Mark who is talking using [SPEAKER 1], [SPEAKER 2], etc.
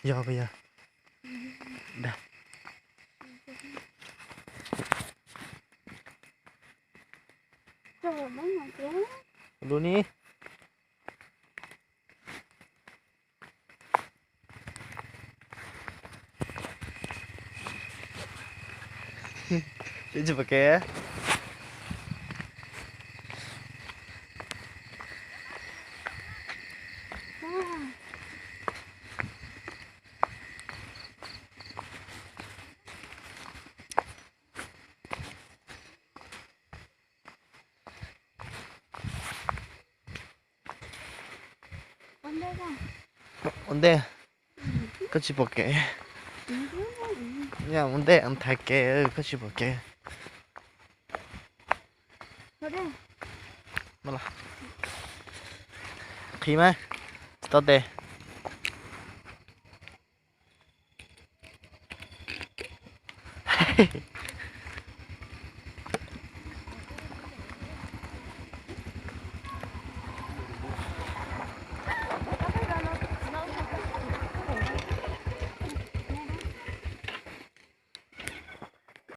[SPEAKER 1] bây giờ đây
[SPEAKER 2] Trời mấy ngày kéo.
[SPEAKER 1] luôn đi. 뒤집을게.
[SPEAKER 2] 언제가?
[SPEAKER 1] 뭔데? 같이 볼게. 야, 뭔데? 안 탈게. 같이 볼게.
[SPEAKER 2] 그래.
[SPEAKER 1] 몰라. 기만. 떠대.